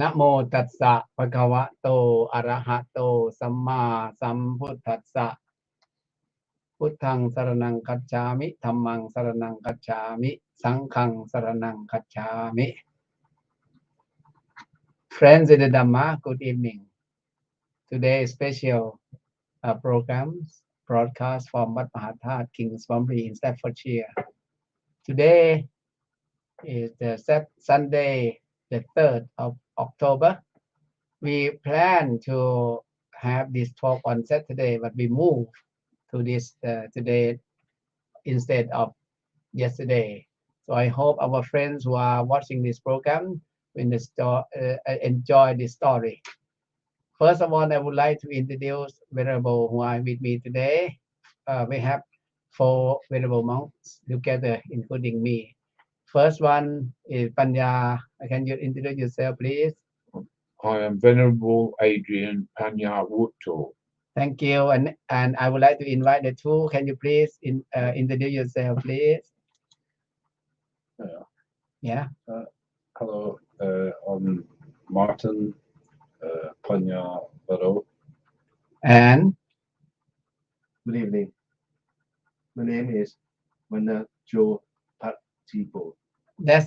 นะโมตัสสะภะคะวะโตอะระหะโตสัมมาสัมพุทธัสสะพุทธังสรณังคัจฉามิธัมมังสรณังคัจฉามิสังฆังสรณังคัจฉามิ Friends in the Dhamma, good evening. Today is special programs broadcast from Wat Mahathat, Kingsbury in Staffordshire. Today is the Sunday, the 3rd of October. We plan to have this talk on Saturday, but we move to this today instead of yesterday. So I hope our friends who are watching this program will enjoy this story. First of all, I would like to introduce Venerable who are with me today. We have 4 Venerable monks together, including me. First one is Panya. Can you introduce yourself, please? I am Venerable Adrian Panyawutdo. Thank you. And I would like to invite the two. Can you please introduce yourself, please? Yeah. Hello, I'm Martin Panyavaro. And Good evening. My name is Panypadipo.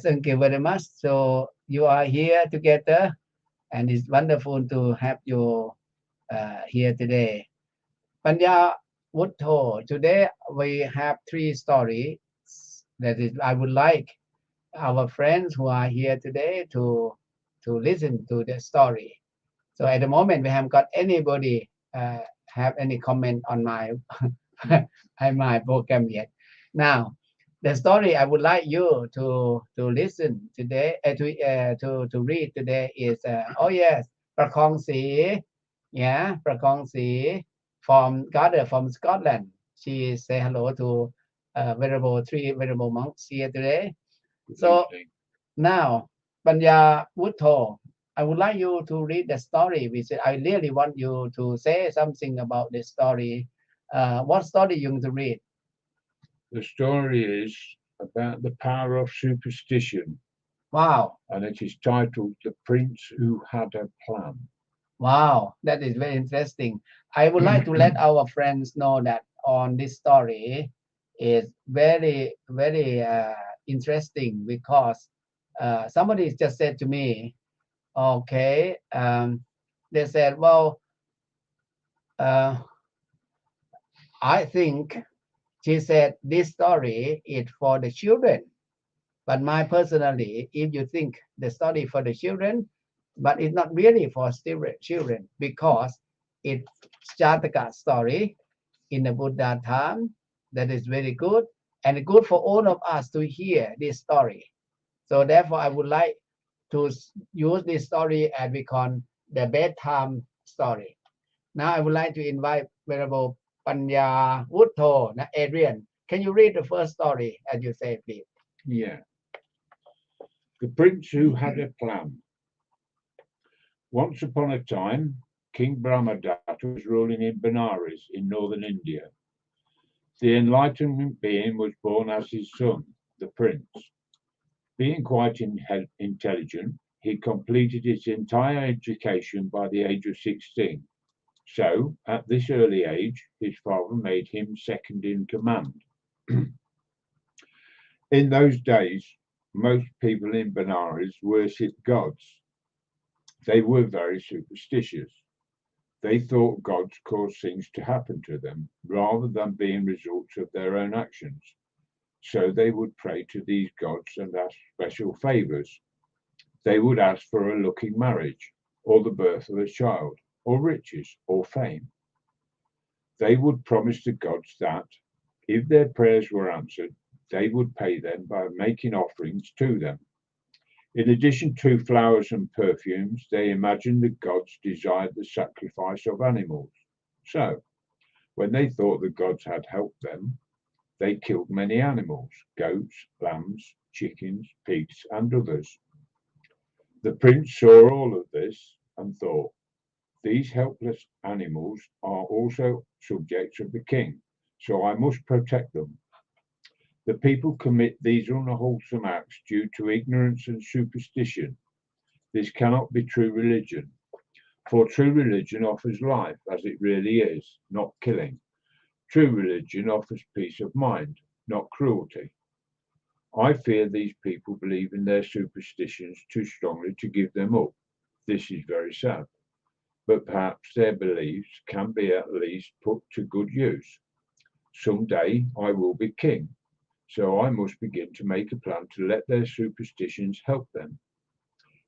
thank you very much. So you are here together, and it's wonderful to have you here today. Panyavutdo. Today we have 3 stories. That is, I would like our friends who are here today to listen to the story. So at the moment we haven't got anybody have any comment on my my program yet. Now the story I would like you to listen today to read today is oh yes, Prakong Si, yeah, Prakong Si from Gather from Scotland. She say hello to three venerable monks here today. So now, Panyavutdo, I would like you to read the story, which I really want you to say something about the story. What story you going to read? The story is about the power of superstition. Wow. And it is titled The Prince Who Had a Plan. Wow, that is very interesting. I would like to let our friends know that on this story is very, very interesting because somebody just said to me, okay, they said, well, I think she said this story is for the children. But my personally, if you think the story for the children, but it's not really for children because it's Jataka story in the Buddha time that is very good and good for all of us to hear this story. So therefore, I would like to use this story as we call the bedtime story. Now I would like to invite Venerable Panyavutdo, Adrian. Can you read the first story as you say, please? Yeah. The Prince Who Had a Plan. Once upon a time, King Brahmadatta was ruling in Benares in northern India. The enlightenment being was born as his son, the prince. Being quite intelligent, he completed his entire education by the age of 16. So, at this early age, his father made him second in command. In those days, most people in Benares worshipped gods. They were very superstitious. They thought gods caused things to happen to them rather than being results of their own actions. So they would pray to these gods and ask special favors. They would ask for a lucky marriage, or the birth of a child, or riches, or fame. They would promise the gods that, if their prayers were answered, they would pay them by making offerings to them. In addition to flowers and perfumes, they imagined the gods desired the sacrifice of animals. So, when they thought the gods had helped them, they killed many animals, goats, lambs, chickens, pigs, and others. The prince saw all of this and thought, these helpless animals are also subjects of the king, so I must protect them. The people commit these unwholesome acts due to ignorance and superstition. This cannot be true religion, for true religion offers life as it really is, not killing. True religion offers peace of mind, not cruelty. I fear these people believe in their superstitions too strongly to give them up. This is very sad, but perhaps their beliefs can be at least put to good use. Some day I will be king, so I must begin to make a plan to let their superstitions help them.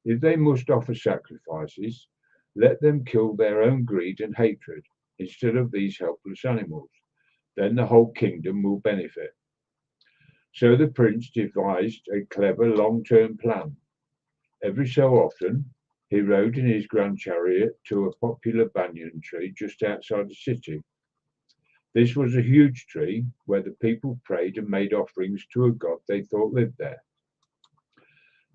If they must offer sacrifices, let them kill their own greed and hatred instead of these helpless animals. Then the whole kingdom will benefit. So the prince devised a clever long-term plan. Every so often, he rode in his grand chariot to a popular banyan tree just outside the city. This was a huge tree where the people prayed and made offerings to a god they thought lived there.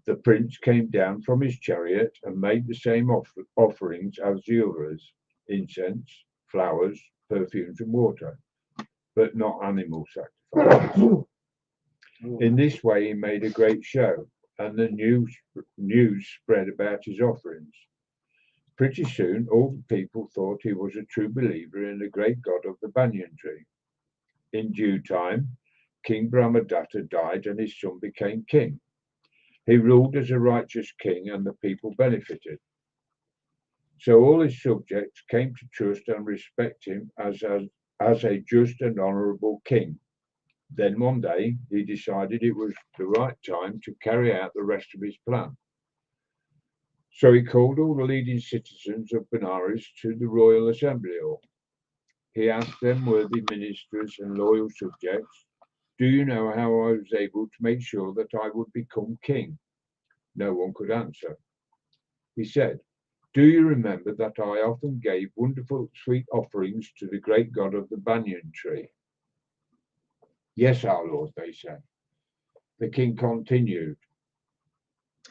The prince came down from his chariot and made the same offerings as the others: incense, flowers, perfumes, and water, but not animal sacrifices. In this way, he made a great show, and the news spread about his offerings. Pretty soon, all the people thought he was a true believer in the great god of the banyan tree. In due time, King Brahmadatta died, and his son became king. He ruled as a righteous king, and the people benefited. So all his subjects came to trust and respect him as a just and honourable king. Then one day he decided it was the right time to carry out the rest of his plan. So he called all the leading citizens of Benares to the royal assembly hall. He asked them, worthy ministers and loyal subjects, do you know how I was able to make sure that I would become king? No one could answer. He said, do you remember that I often gave wonderful sweet offerings to the great god of the banyan tree? Yes, our lord, they said. The king continued,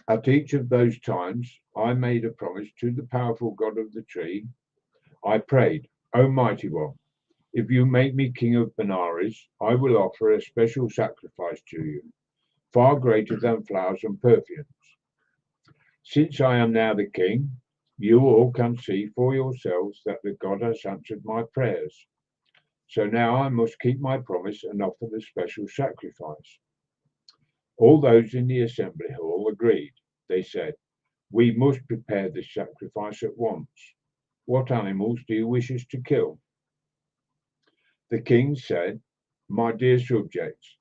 at each of those times I made a promise to the powerful god of the tree. I prayed, O mighty one, if you make me king of Benares, I will offer a special sacrifice to you, far greater than flowers and perfumes. Since I am now the king, you all can see for yourselves that the god has answered my prayers. So now I must keep my promise and offer the special sacrifice. All those in the assembly hall agreed. They said, we must prepare this sacrifice at once. What animals do you wish us to kill? The king said, my dear subjects,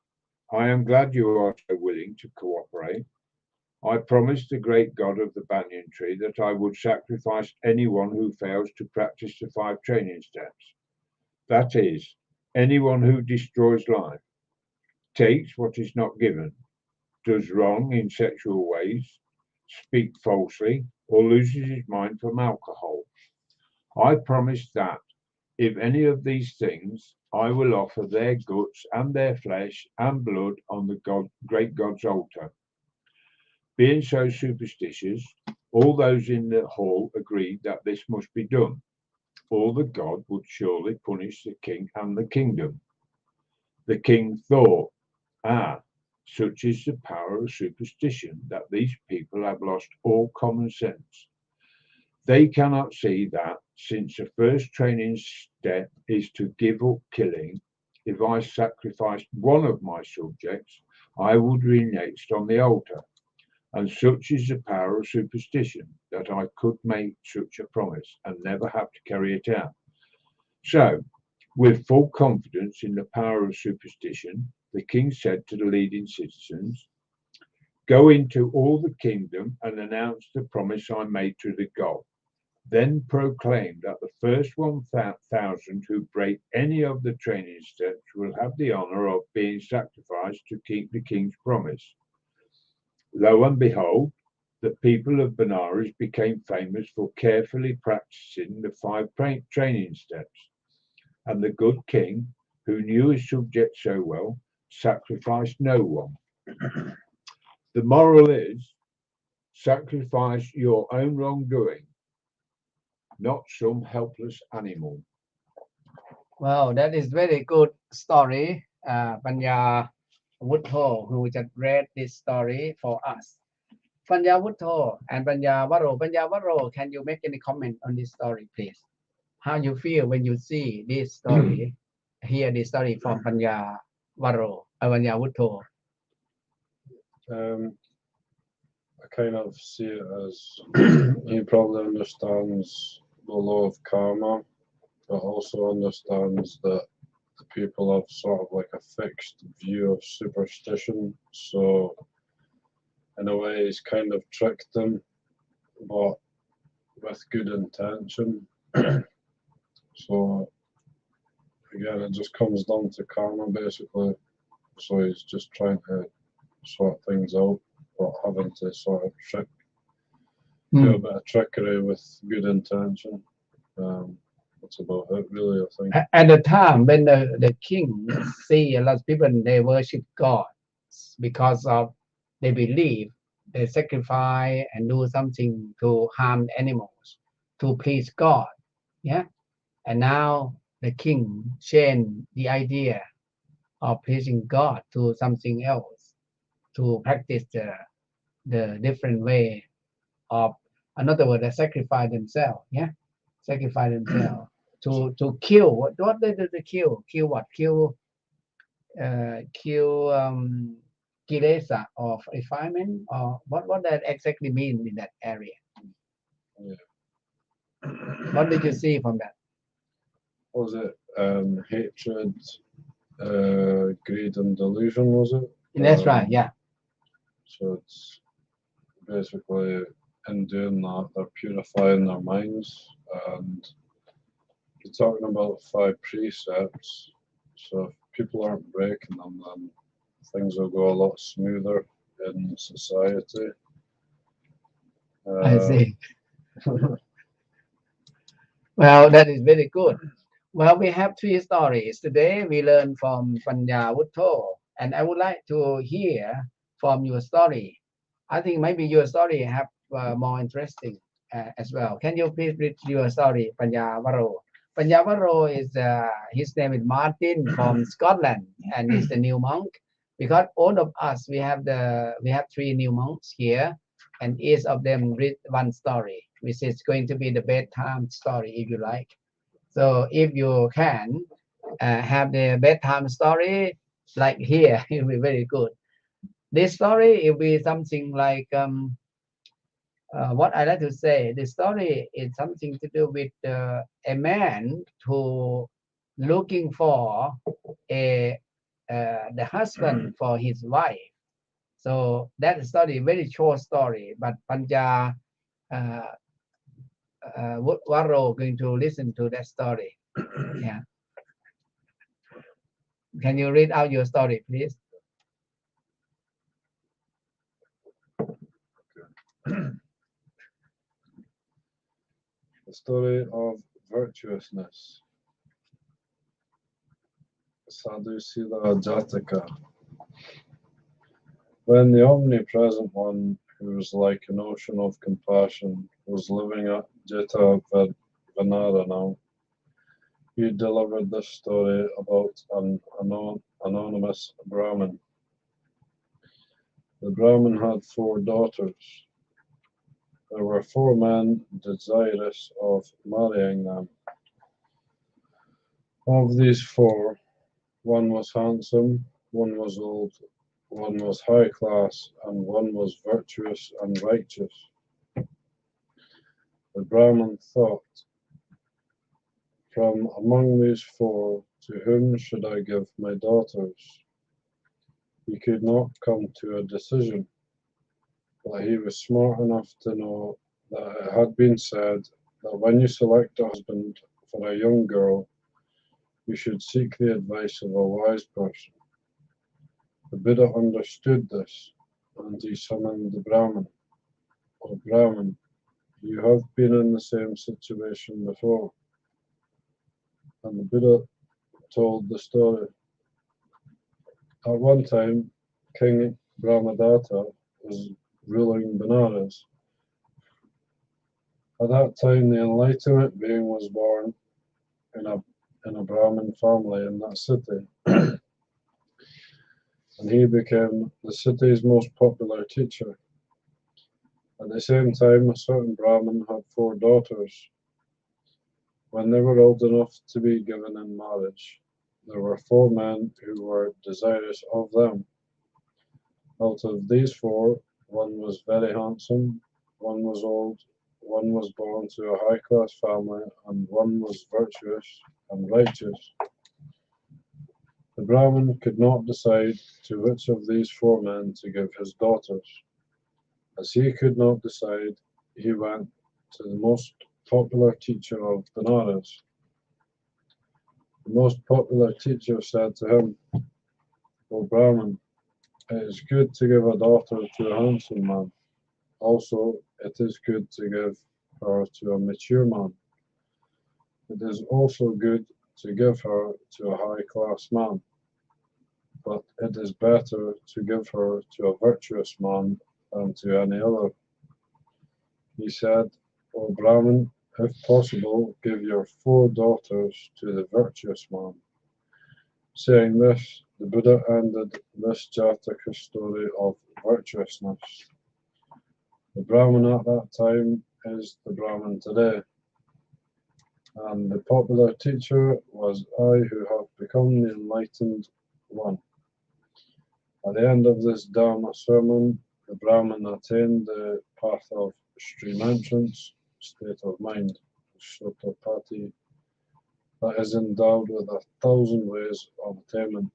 I am glad you are so willing to cooperate. I promised the great god of the banyan tree that I would sacrifice anyone who fails to practice the 5 training steps. That is, anyone who destroys life, takes what is not given, does wrong in sexual ways, speaks falsely, or loses his mind from alcohol. I promised that if any of these things, I will offer their guts and their flesh and blood on the great God's altar. Being so superstitious, all those in the hall agreed that this must be done, or the god would surely punish the king and the kingdom. The king thought, such is the power of superstition that these people have lost all common sense. They cannot see that, since the first training step is to give up killing, if I sacrificed one of my subjects, I would be next on the altar. And such is the power of superstition that I could make such a promise and never have to carry it out. So, with full confidence in the power of superstition, the king said to the leading citizens, go into all the kingdom and announce the promise I made to the god. Then proclaim that the first 1,000 who break any of the training steps will have the honor of being sacrificed to keep the king's promise. Lo and behold, the people of Benares became famous for carefully practicing the 5 training steps, and the good king, who knew his subjects so well, sacrificed no one. The moral is, sacrifice your own wrongdoing, not some helpless animal. Wow, that is very good story, Panyavutdo, who just read this story for us. Panyawutdo and Panyavaro. Panyavaro, can you make any comment on this story, please? How you feel when you see this story, hear this story from Panyavaro, Panyawutdo? I kind of see it as he probably understands the law of karma, but also understands that the people have sort of like a fixed view of superstition. So in a way, he's kind of tricked them, but with good intention. So again, it just comes down to karma basically. So he's just trying to sort things out, but having to sort of do a bit of trickery with good intention. That's about it, really, I think. At the time when the king see a lot of people, they worship God because of they believe they sacrifice and do something to harm animals to please God. Yeah. And now the king changed the idea of pleasing God to something else, to practice the different way of, another word, they sacrifice themselves. Yeah. Sacrifice themselves to kill. What they do to kill? Kill what? Kill kilesa or refinement, or what that exactly mean in that area? Yeah. What did you see from that? What was it? Hatred, greed, and delusion, was it? That's right. Yeah. So it's basically in doing that, they're purifying their minds, and you're talking about 5 precepts. So if people aren't breaking them, then things will go a lot smoother in society. I see. Well, that is very good. Well, we have 3 stories today. We learn from Panyawutdo, and I would like to hear from your story. I think maybe your story have more interesting as well. Can you please read your story, Panyavaro? Panyavaro is his name is Martin from Scotland, and he's the new monk. Because all of us we have 3 new monks here, and each of them read one story, which is going to be the bedtime story if you like. So if you can have the bedtime story like here, it will be very good. This story, it will be something like what I like to say. The story is something to do with a man who looking for a the husband for his wife. So that story, very short story, but Panja Waro going to listen to that story. Yeah. Can you read out your story, please? The story of virtuousness. Sadhusila Jataka. When the omnipresent one, who was like an ocean of compassion, was living at Jataka now, he delivered this story about an anonymous Brahmin. The Brahmin had 4 daughters. There were 4 men desirous of marrying them. Of these 4, one was handsome, one was old, one was high class, and one was virtuous and righteous. The Brahmin thought, from among these 4, to whom should I give my daughters? He could not come to a decision, but he was smart enough to know that it had been said that when you select a husband for a young girl, you should seek the advice of a wise person. The Buddha understood this, and he summoned the Brahmin. O Brahmin, you have been in the same situation before. And the Buddha told the story. At one time, King Brahmadatta was ruling Benares. At that time, the enlightenment being was born in a Brahmin family in that city. And he became the city's most popular teacher. At the same time, a certain Brahmin had 4 daughters. When they were old enough to be given in marriage, there were 4 men who were desirous of them. Out of these 4, one was very handsome, one was old, one was born to a high-class family, and one was virtuous and righteous. The Brahmin could not decide to which of these 4 men to give his daughters. As he could not decide, he went to the most popular teacher of Benares. The most popular teacher said to him, "O Brahmin, it is good to give a daughter to a handsome man. Also, it is good to give her to a mature man. It is also good to give her to a high-class man. But it is better to give her to a virtuous man than to any other." He said, "O Brahmin, if possible, give your 4 daughters to the virtuous man." Saying this, the Buddha ended this Jataka story of virtuousness. The Brahmin at that time is the Brahmin today, and the popular teacher was I who have become the enlightened one. At the end of this Dharma sermon, the Brahmin attained the path of stream entrance, state of mind, Sotapati, that is endowed with 1,000 ways of attainment.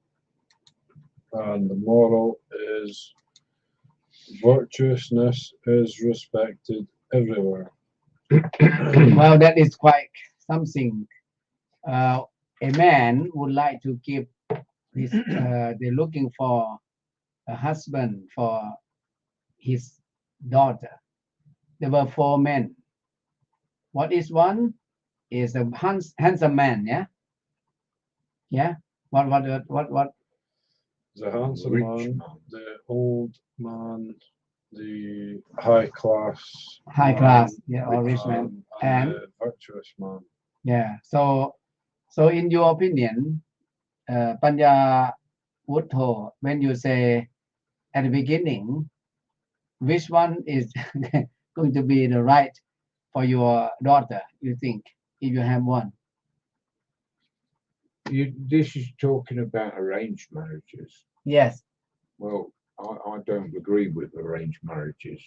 And the moral is virtuousness is respected everywhere. Well, that is quite something. A man would like to give his, they're looking for a husband for his daughter. There were 4 men. What is one? Is a handsome man, yeah? Yeah? What? The handsome Rich man, man. the old man, the high class, High class, yeah, or rich man. and And the virtuous man. yeah, so in your opinion, Panyawutdo, when you say at the beginning, which one is going to be the right for your daughter, you think, if you have one? This is talking about arranged marriages. Yes. Well, I don't agree with arranged marriages.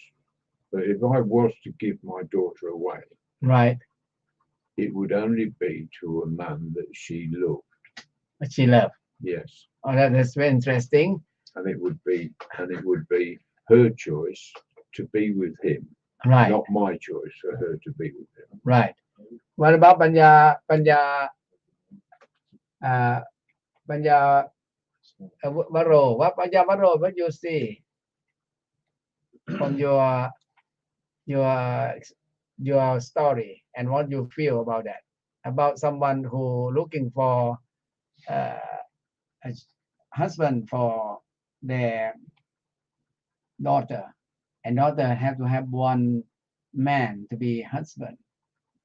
But if I was to give my daughter away, Right. it would only be to a man that she loved. But she loved. Yes. Oh, that's very interesting. And it would be her choice to be with him, Right. not my choice for her to be with him. Right. What about Panyavaro? What Panyavaro? What you see from your story and what you feel about that? About someone who looking for a husband for their daughter, and daughter have to have one man to be husband,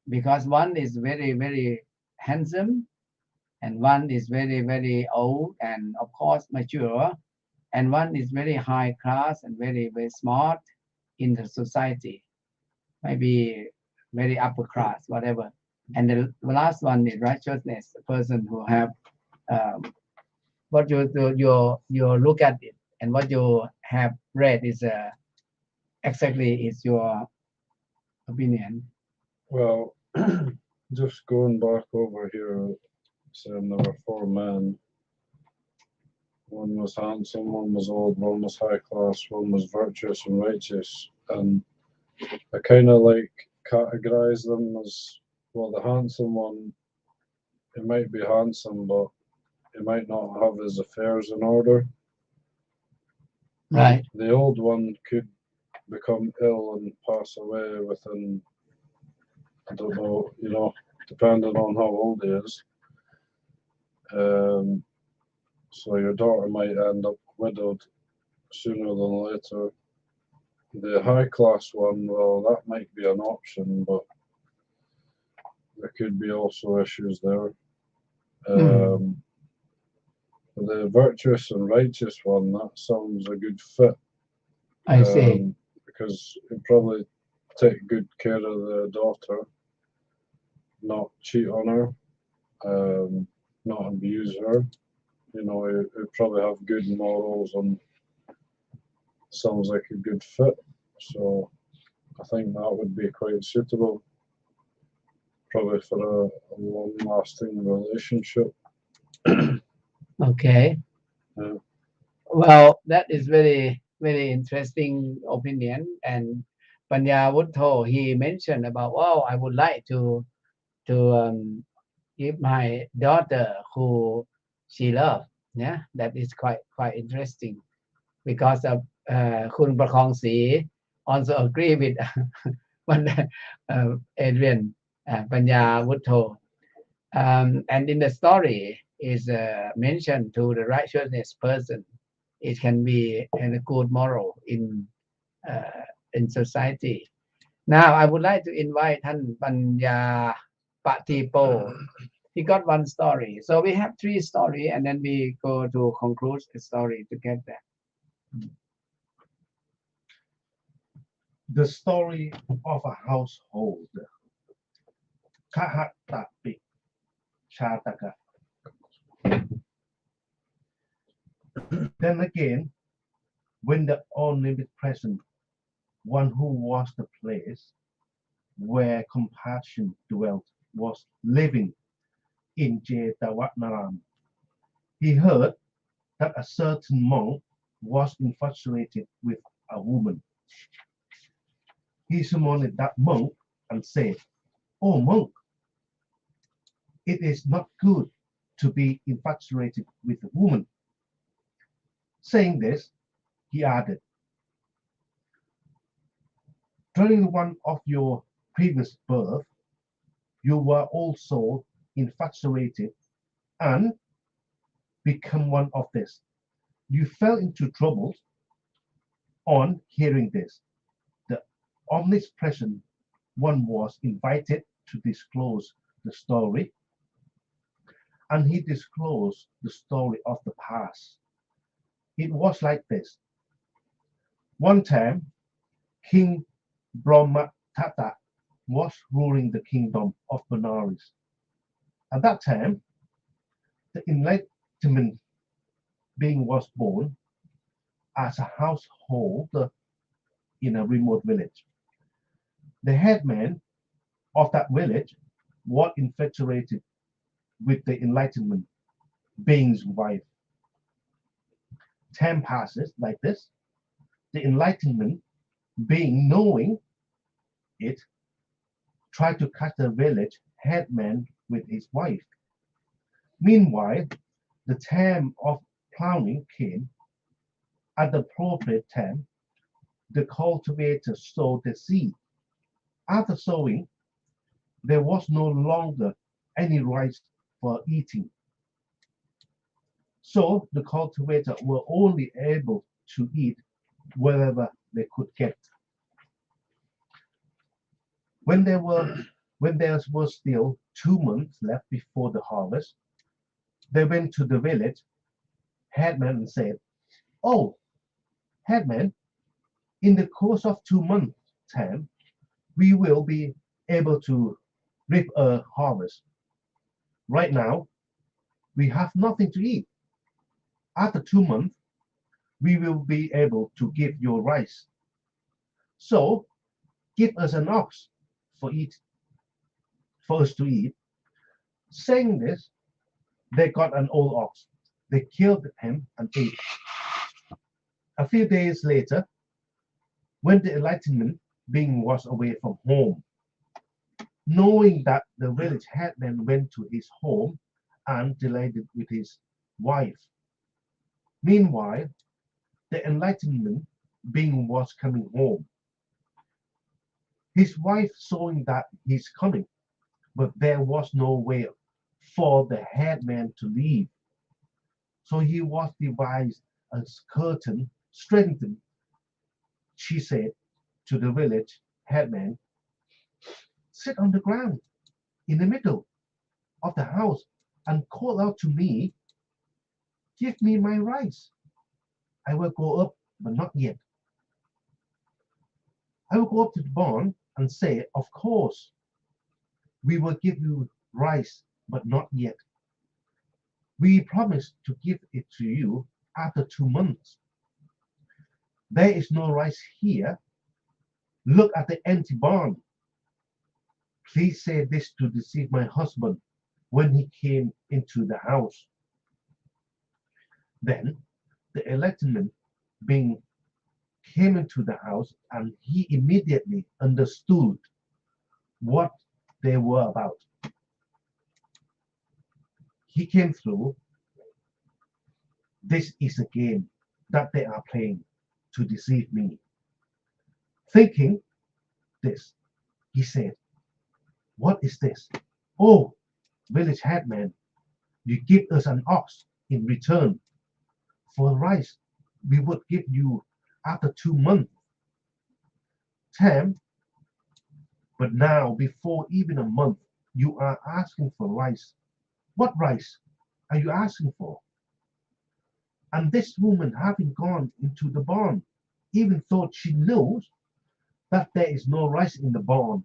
because one is very, very handsome and one is very, very old and of course mature, and one is very high class and very, very smart in the society, maybe very upper class, whatever. And the last one is righteousness, the person who have what you look at it and what you have read is exactly is your opinion. Well, just going back over here, saying there were 4 men. One was handsome, one was old, one was high class, one was virtuous and righteous. And I kind of like categorize them as, well, the handsome one, he might be handsome, but he might not have his affairs in order. Right. The old one could become ill and pass away within, I don't know, depending on how old he is. So your daughter might end up widowed sooner than later. The high class one, well, that might be an option, but there could be also issues there. The virtuous and righteous one, that sounds a good fit. I see. because he'd probably take good care of the daughter, not cheat on her, not abuse her. You know, he'd probably have good morals and sounds like a good fit. So I think that would be quite suitable, probably for a long-lasting relationship. Okay. Yeah. Well, that is very interesting opinion. And Panyavutto, he mentioned about, oh, I would like to give my daughter who she loved. Yeah, that is quite interesting because of Khun Prakong Si also agree with Adrian Panyavutto. And in the story is mentioned to the righteousness person. It can be a good moral uh, in society. Now I would like to inviteท่านPanyapatipo. He got one story. So we have three story and then we go to conclude the story together. The story of a household. Gahapati Jataka. Then again, when the omnipresent one who was the place where compassion dwelt was living in Jetavanaram, he heard that a certain monk was infatuated with a woman. He summoned that monk and said, "Oh monk, it is not good to be infatuated with a woman." Saying this, he added, "During one of your previous birth, you were also infatuated and become one of this. You fell into trouble." On hearing this, the omnipresent one was invited to disclose the story, and he disclosed the story of the past. It was like this. One time, King Brahmatata was ruling the kingdom of Benares. At that time, the enlightenment being was born as a household in a remote village. The headman of that village was infatuated with the enlightenment being's wife. Time passes like this. The enlightenment being, knowing it, tried to catch the village headman with his wife. Meanwhile, the time of plowing came. At the appropriate time, the cultivator sowed the seed. After sowing, there was no longer any rice for eating. So the cultivator were only able to eat wherever they could get. When there was still 2 months left before the harvest, they went to the village headman and said, "Oh, headman, in the course of 2 months' time, we will be able to reap a harvest. Right now, we have nothing to eat. After 2 months, we will be able to give you rice. So, give us an ox for us to eat." Saying this, they got an old ox. They killed him and ate. A few days later, when the enlightenment being was away from home, knowing that the village headman went to his home and delighted with his wife. Meanwhile, the enlightenment being was coming home. His wife saw that he's coming, but there was no way for the headman to leave. So he was devised a curtain strengthened. She said to the village headman, "Sit on the ground in the middle of the house and call out to me, 'Give me my rice. I will go up, but not yet.'" I will go up to the barn and say, of course, we will give you rice, but not yet. We promise to give it to you after 2 months. There is no rice here. Look at the empty barn. Please say this to deceive my husband when he came into the house. Then the enlightenment being came into the house, and he immediately understood what they were about. He came through. This is a game that they are playing to deceive me. Thinking this, he said, what is this? Oh, village headman, you give us an ox in return for rice we would give you after 2 months. Tam, but now before even a month, you are asking for rice. What rice are you asking for? And this woman, having gone into the barn, even thought she knows that there is no rice in the barn.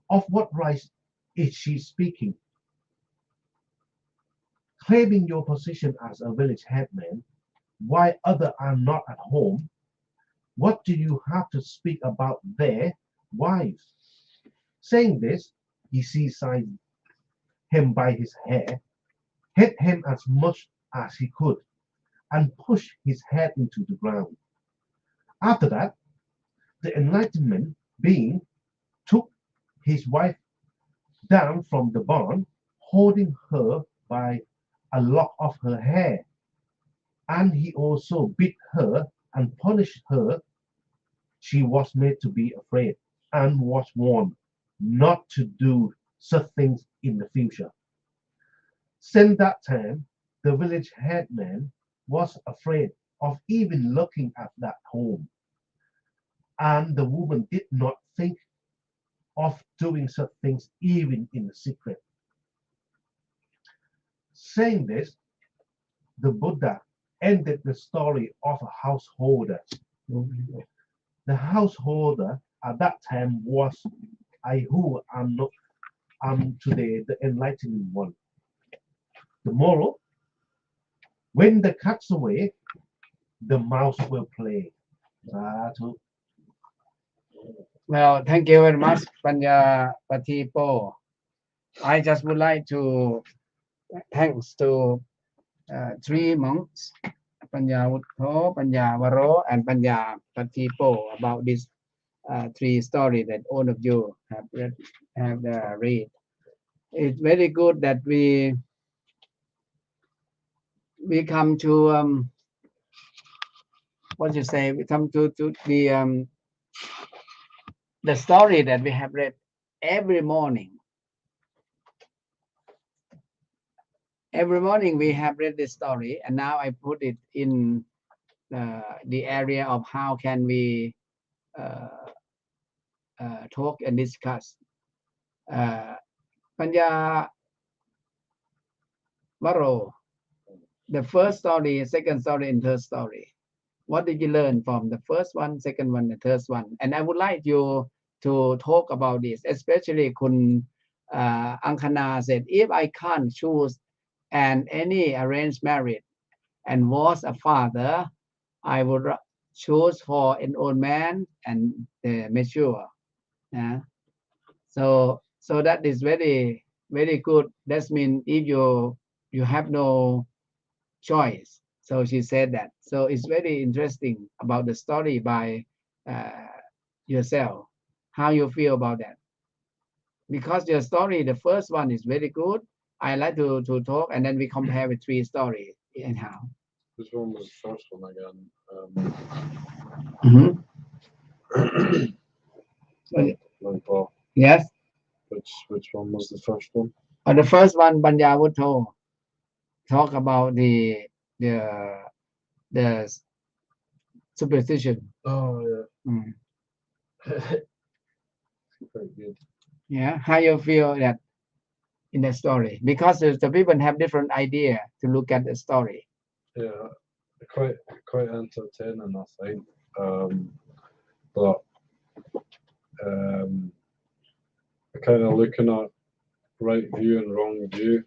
Of what rice is she speaking? Claiming your position as a village headman, while others are not at home, what do you have to speak about their wives? Saying this, he seized him by his hair, hit him as much as he could, and pushed his head into the ground. After that, the enlightenment being took his wife down from the barn, holding her by a lock of her hair, and he also beat her and punished her. She was made to be afraid and was warned not to do such things in the future. Since that time, the village headman was afraid of even looking at that home, and the woman did not think of doing such things even in secret. Saying this, the Buddha ended the story of a householder. The householder at that time was I, who am not am today the enlightened one. The moral: when the cat's away, the mouse will play. Sadhu. Well, thank you very much, Panyapadipo. I just would like to thanks to three monks, Panyawutdo, Panyavaro, and Panypadipo about this three story that all of you have read. It's very good that we come to what you say. We come to the story that we have read every morning. Every morning we have read this story, and now I put it in the area of how can we talk and discuss. Panyavaro, the first story, second story, and third story. What did you learn from the first one, second one, and third one? And I would like you to talk about this, especially Kun Ankana said, if I can't choose and any arranged marriage and was a father, I would choose for an old man and mature. So that is very, very good. That means if you have no choice. So she said that. So it's very interesting about the story by yourself. How you feel about that? Because your story, the first one is very good. I like to talk, and then we compare with three stories anyhow. Which one was the first one again? Paul. Yes. Which one was the first one? The first one, Panyavutdo, talk about the superstition. Oh yeah. Very good. Yeah, how you feel that in the story? Because the people have different idea to look at the story. Yeah, quite entertaining, I think. But kind of looking at right view and wrong view.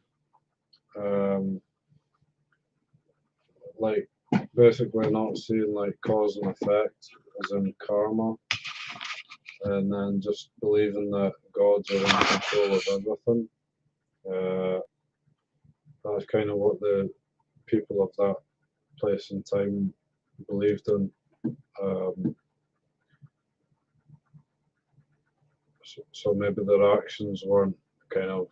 Like basically not seeing like cause and effect as in karma, and then just believing that gods are in control of everything. That's kind of what the people of that place and time believed in. So maybe their actions weren't kind of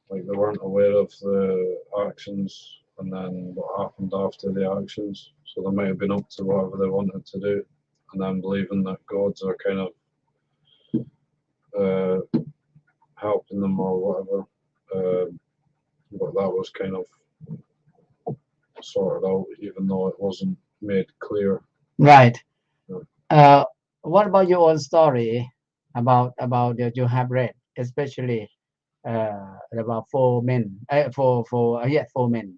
like they weren't aware of the actions and then what happened after the actions. So they might have been up to whatever they wanted to do and then believing that gods are kind of helping them or whatever. But that was kind of sorted out even though it wasn't made clear. Right. Yeah. What about your own story about that you have read, especially about four men, four men?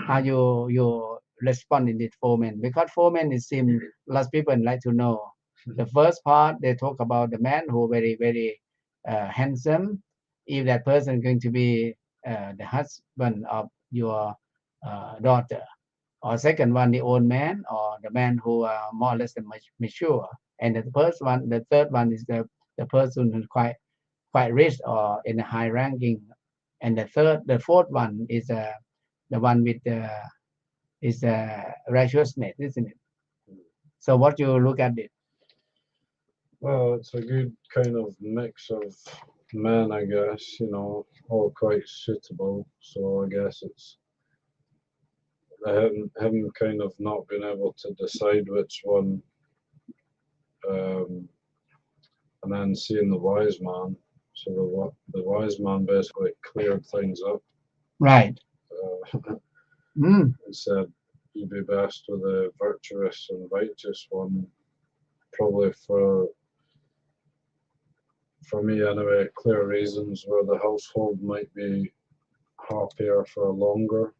How you respond in it 4 men? Because 4 men, it seems lots of people like to know. The first part they talk about the man who very very handsome. If that person is going to be the husband of your daughter, or second one the old man or the man who are more or less mature, and the third one is the person who's quite rich or in a high ranking, and the fourth one is the one with is righteousness, isn't it? So what you look at it? Well, it's a good kind of mix of men, I guess, all quite suitable. So I guess it's him kind of not being able to decide which one, and then seeing the wise man. So the wise man basically cleared things up. Right. And said, "You'd be best with a virtuous and righteous one, probably for me anyway, clear reasons where the household might be happier for longer."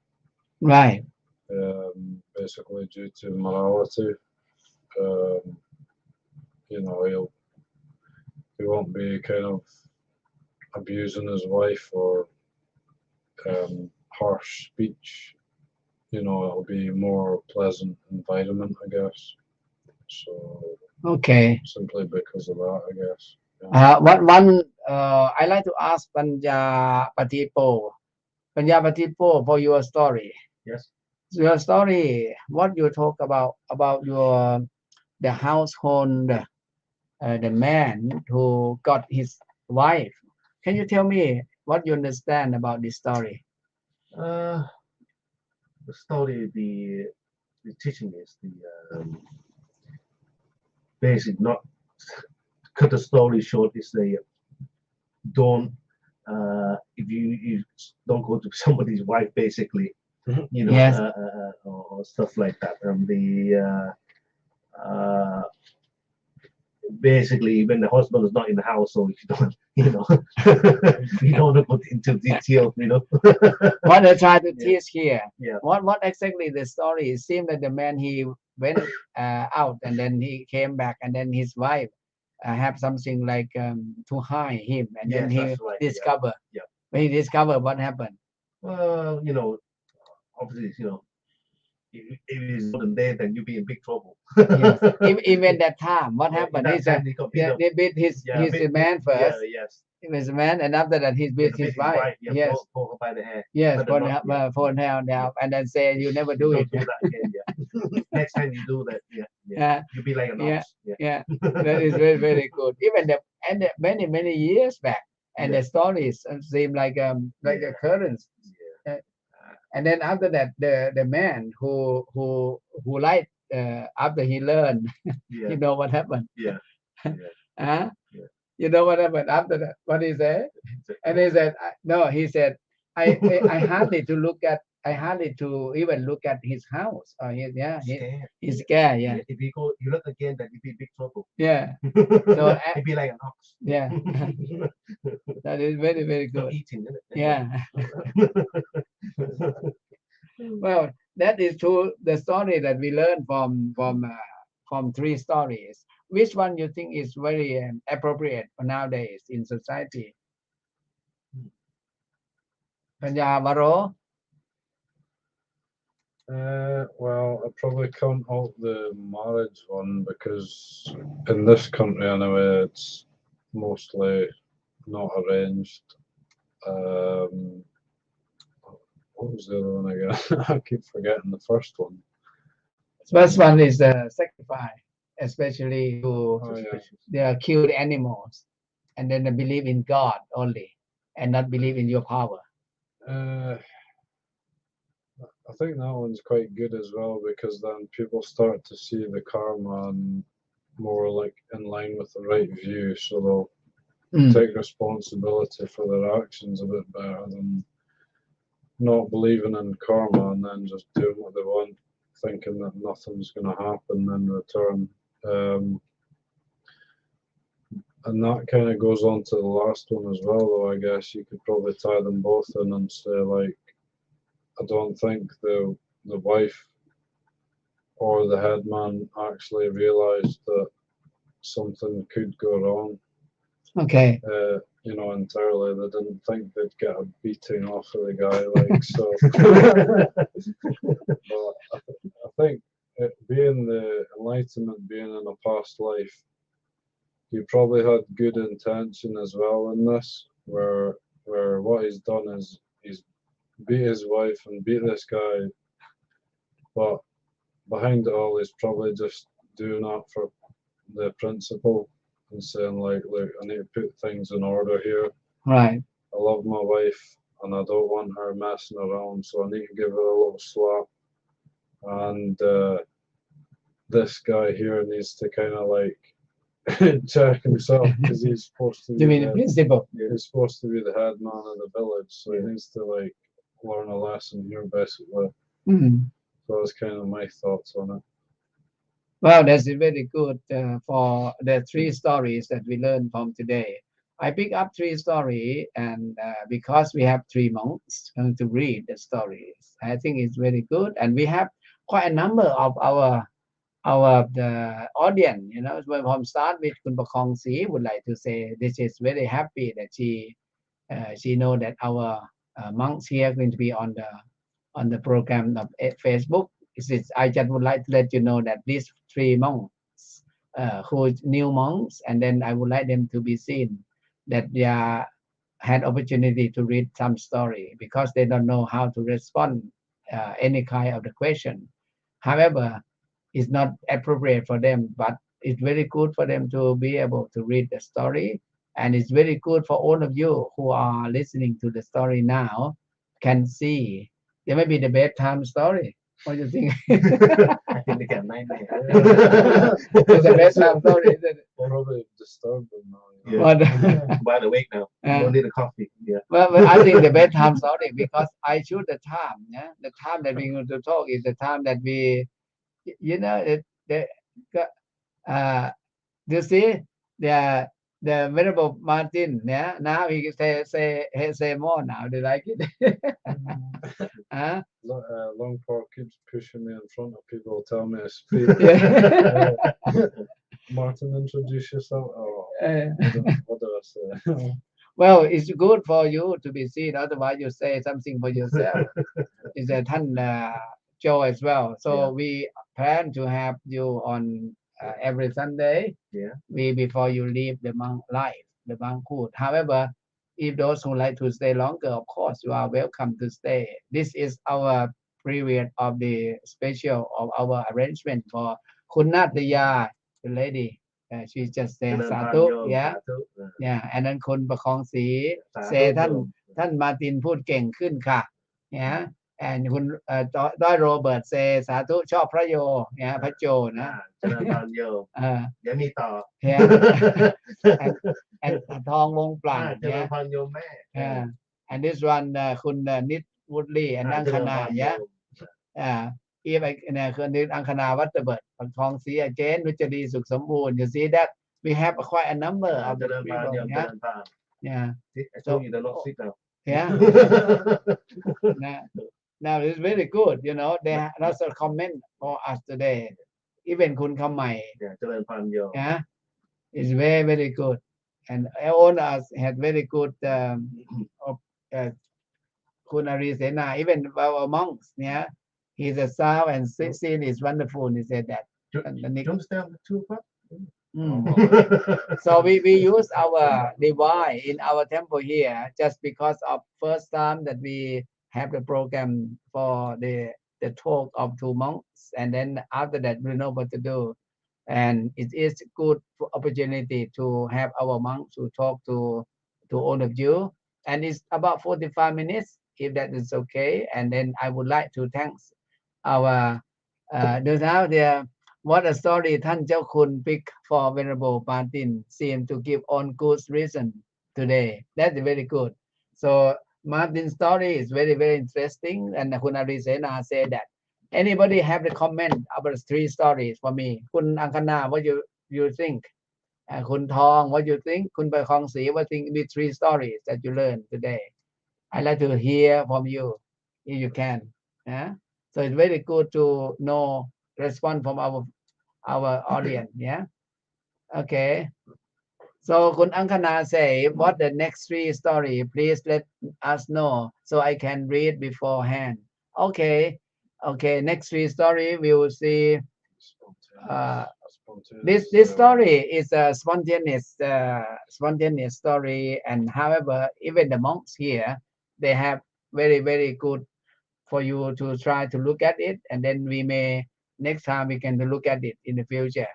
Right. Basically due to morality. He won't be kind of abusing his wife or harsh speech. It'll be more pleasant environment, I guess. So Okay. simply because of that, I guess. Yeah. One I like to ask Panyapadipo for your story. Yes. Your story, what you talk about the household, the man who got his wife. Can you tell me what you understand about this story? The story, the teaching is the basic. Not cut the story short. Is the don't if you don't go to somebody's wife, basically, Yes. or stuff like that. Basically, when the husband is not in the house, so if you don't, you don't want to go into detail, What I try to Yeah. teach here. Yeah. What exactly the story? It seemed that the man he went out and then he came back and then his wife have something like to hide him and then Yes, he that's right, yeah. discover. Yeah. When he discovered what happened. Obviously, if it is olden day, then you'll be in big trouble. Yes. Even that time, what happened? That He said time he got beat up. they beat his man first. Yes. He was a man, and after that he beat his wife. Yeah, Yes. pull her by the hair. Yes, But not- phone down, and then say you never do Don't it. do that again. Yeah. Next time you do that, Yeah. you'll be like an Yeah. ox. Yeah. Yeah, that is very very good. Even many years back, and Yeah. the stories seem like Yeah. occurrence. Yeah. And then after that, the man who lied after he learned, Yeah. you know what happened? Yeah. Huh? Yeah. You know what happened after that? What he said? And he said, no, he said, I hardly to even look at his house. Scared. He's scared. Yeah. If you look again, then you'll be in big trouble. Yeah. So it'd be like an ox. Yeah. That is very very Not good. eating, isn't it? Yeah. Well, that is true. The story that we learned from 3 stories. which one you think is very appropriate for nowadays in society? Panyavaro? Well, I'd probably count out the marriage one because in this country anyway, it's mostly not arranged. What was the other one again? I keep forgetting the first one. First one is the sacrifice, especially to Oh, yeah. they kill the animals, and then they believe in God only, and not believe in your power. I think that one's quite good as well because then people start to see the karma and more like in line with the right view, so they'll take responsibility for their actions a bit better than not believing in karma and then just doing what they want, thinking that nothing's going to happen in return. And that kind of goes on to the last one as well, though. I guess you could probably tie them both in and say, like, I don't think the wife or the headman actually realized that something could go wrong. Okay. You know, entirely. They didn't think they'd get a beating off of the guy, like so. But I think it being the enlightenment, being in a past life, he probably had good intention as well in this, where what he's done is he's beat his wife and beat this guy, but behind it all, he's probably just doing that for the principle and saying, like, look, I need to put things in order here. Right. I love my wife and I don't want her messing around, so I need to give her a little slap. And this guy here needs to kind of like check himself because he's supposed to be You mean the principle? he's supposed to be the head man of the village, so he needs to like learn a lesson here basically. So that's kind of my thoughts on it. Well, that's very good for the three stories that we learned from today. I pick up three stories, and because we have three monks going to read the stories, I think it's very good, and we have quite a number of our the audience. You know, when from start with Kun Pakong Si would like to say this is very happy that she know that our monks here are going to be on the program of Facebook. I just would like to let you know that these three monks, who new monks, and then I would like them to be seen that they had opportunity to read some story because they don't know how to respond any kind of the question. However, it's not appropriate for them, but it's very good for them to be able to read the story, and it's very good for all of you who are listening to the story now can see. There may be the bedtime story. What do you think? I think they get nightmare. It's a bedtime story, isn't it? Probably disturb them now. Yeah. But, Wide awake now. Don't need a coffee. Yeah. well, I think the bedtime story because I choose the time. Yeah, the time that we're going to talk is the time that we, you know, you see the venerable Martin. Yeah, now he say more now. Do you like it? Long Park keeps pushing me in front of people, tell me to speak. Yeah. Martin, introduce yourself. Oh, what do I say? Well, it's good for you to be seen. Otherwise, you say something for yourself. It's a Tan Joe as well. So we plan to have you on every Sunday. Yeah. Before you leave the monk life, the monkhood. However, if those who like to stay longer, of course, you are welcome to stay. This is our period of the special of our arrangement for Kunataya, the lady. She just said Satu, yeah, yeah. And then Kun Pakong Si say ท่านมาตินพูดเก่งขึ้นค่ะ yeah. And คุณด้อยโรเบิร์ต say สาธุชอบพระโย yeah พระโจนะ เจริญพรโยเดี๋ยวมีต่อ yeah. and ทองวงปลั่ง เจริญพรโยแม่ yeah. And this one คุณนิดวุฒิ and อังคณา yeah. If I คือนิดอังคณาวัตเบิร์ตปักทองศรีเจนนุจรีสุขสมบูรณ์ you see that we have quite a number of the people, yeah. So you don't know now. Yeah. Now it's very good, you know. They lots of comment for us today. even คุณคำใหม่ เจริญพรโย yeah is very very good and all us had very good of, uh, คุณอารีเสนา even our monks yeah he's a sound and scene is wonderful he said that and the next, Johnstown 2 o'clock so we use our device in our temple here just because of first time that we have the program for the talk of two monks and then after that we know what to do and it is good opportunity to have our monks to talk to all of you and it's about 45 minutes if that is okay and then I would like to thank our do now there what a story ท่านเจ้าคุณ pick for Venerable Martin seem to give on good reason today that's very good so Martin's story is very very interesting andคุณอารีเสนา said that anybody have the comment about 3 stories for me คุณอังคณา what you think คุณทอง what you think คุณประคองศรี what think the 3 stories that you learned today I like to hear from you if you can so it's very good to know response from our audience yeah okay so คุณอังคณา say what the next 3 story please let us know so I can read beforehand okay okay next 3 story we will see this story is a spontaneous story and however even the monks here they have very very good for you to try to look at it and then we may next time we can look at it in the future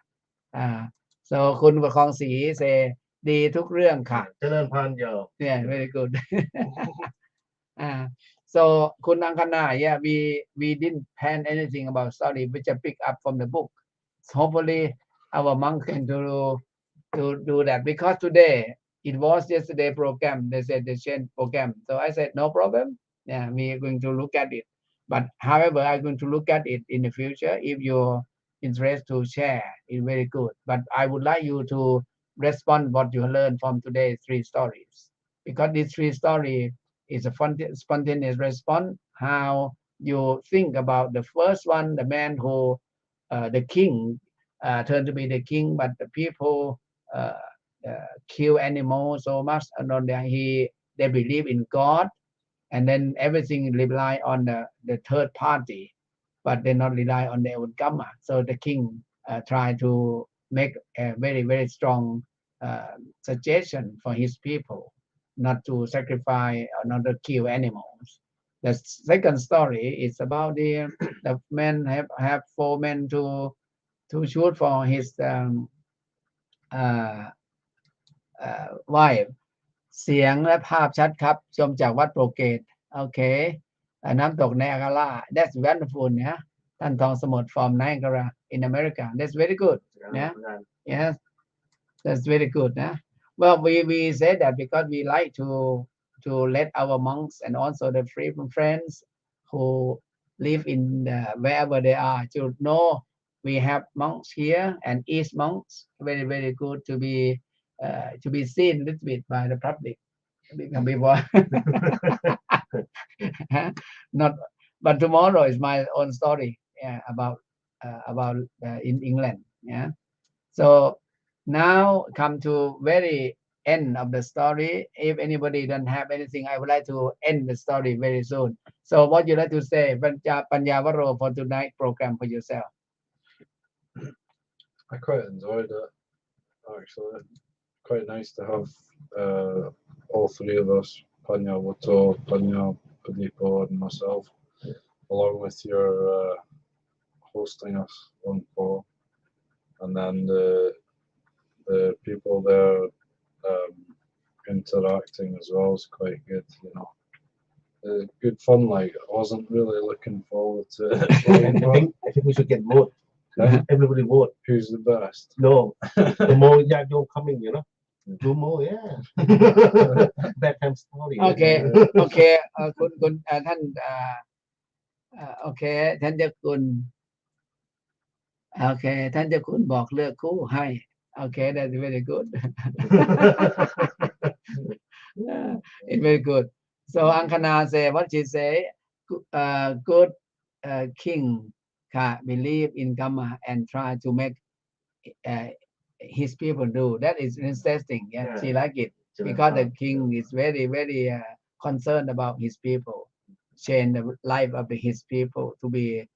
so คุณประคองศรี say ดีทุกเรื่องค่ะ เจริญพรโย yeah very good so คุณอังคณา yeah we didn't plan anything about story we just pick up from the book so hopefully our monk can do that because today it was yesterday program they said they changed program so I said no problem yeah we are going to look at it but however I'm going to look at it in the future if you're interested to share it's very good but I would like you to respond what you learned from today's 3 stories because these 3 stories is a spontaneous response how you think about the first one the man who the king turned to be the king but the people kill animals so much and on they believe in God and then everything rely on the third party but they not rely on their own karma so the king try to make a very very strong suggestion for his people not to sacrifice or not to kill animals the second story is about the men have 4 men to shoot for his wife เสียงและภาพชัดครับชมจากวัดโปรเกตโอเคน้ำตกในอาการา that's wonderful นะท่านทองสมุทร from Niagara in America that's very good นะ yes that's very good นะ well we said that because we like to let our monks and also the free friends who live in wherever they are to know we have monks here and each monks very very good to be seen a little bit by the public before not but tomorrow is my own story yeah, about in England yeah so now come to very end of the story if anybody don't have anything I would like to end the story very soon so what you like to say Panyavaro for tonight program for yourself I quite enjoyed it, actually. Quite nice to have all 3 of us, Panyawutdo, Panypadipo, and myself, along with your hosting us on call, and then the people there interacting as well is quite good, you know. Good fun, like I wasn't really looking forward to it. I think we should get vote everybody vote Who's the best? no the more you coming you know do more yeah bedtime story โอเคโอเคคุณท่านโอเคท่านเจ้าคุณโอเคท่านเจ้าคุณบอกเลือกคู่ให้โอเค that's very good it's very good so อังคณา say what she say good king believe in karma and try to make uh, his people do. That is interesting. Yeah, Yeah. she like it because the king is very concerned about his people, change the life of his people to be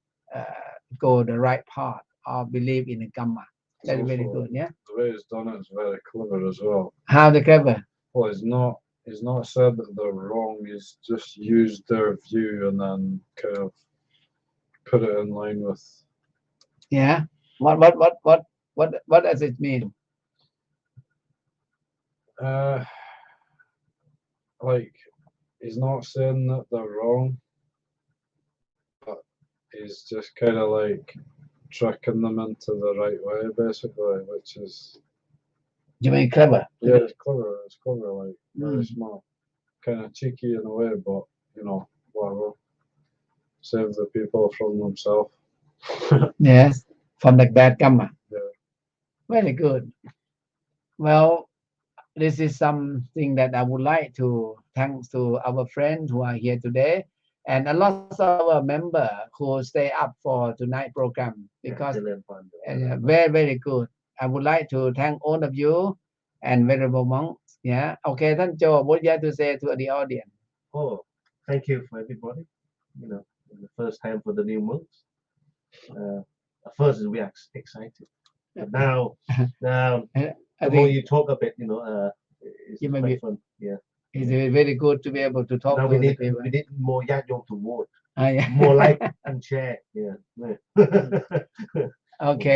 go the right path or believe in the karma. It's That's very also- good. Yeah. The way he's done it is very clever as well. How the clever? Well, he's not said that they're wrong. He's just used their view and then kind of put it in line with. Yeah. What does it mean? Like he's not saying that they're wrong, but he's just kind of like tricking them into the right way, basically, which is You mean clever? yeah, it's clever. It's clever, like very Mm. smart, kind of cheeky in a way, but whatever. Save the people from themselves. Yes, from the bad karma. Yeah. Very good. Well, this is something that I would like to thanks to our friends who are here today, and a lot of our member who stay up for tonight program because very good. I would like to thank all of you and venerable monks. Yeah. Okay, ท่านโจ what you have to say to the audience? Oh, thank you for everybody. The first time for the new months. At first we are excited, but now I the more think you talk a bit, it's You may quite be- fun. Yeah. it's very good to be able to talk Now to we the need people. more yajong to vote, Yeah. more like and share. Yeah. โอเค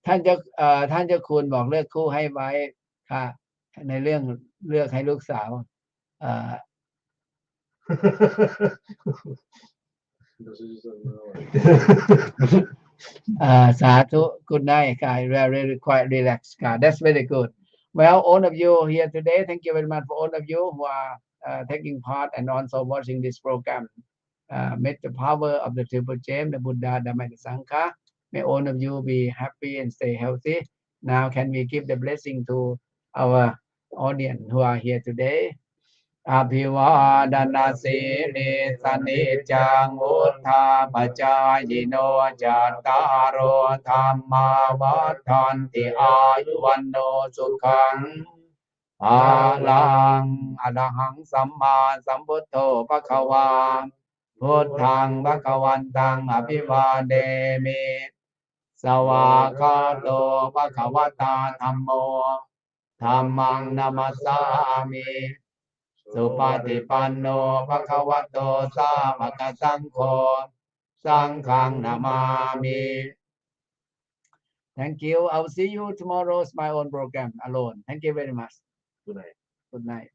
ท่านเจ้าคุณบอกเลือกคู่ให้ไว้ค่ะ ในเรื่องเลือกให้ลูกสาวเอ่อ This is like, สาธุ good night ค่ะ really quite relaxed ค่ะ that's very good well all of you here today thank you very much for all of you who are taking part and also watching this program may the power of the triple gem the Buddha Dhamma and Sangha may all of you be happy and stay healthy now can we give the blessing to our audience who are here today อภิวาทนาสีลิสนิจังวุธาปจายโนจัตตารโอธรรมาวัฏันติอายุวันโนสุขังอาลังอรหังสัมมาสัมพุทโธภควาพุทธังภควันตังอภิวาเดมิสวากขาโตภควตาธัมโมธัมมังนัมสสามิสุปฏิปันโนภควโตสาวกสังโฆสังฆังนามามิ Thank you. I will see you tomorrow's my own program alone. Thank you very much. Good night. Good night.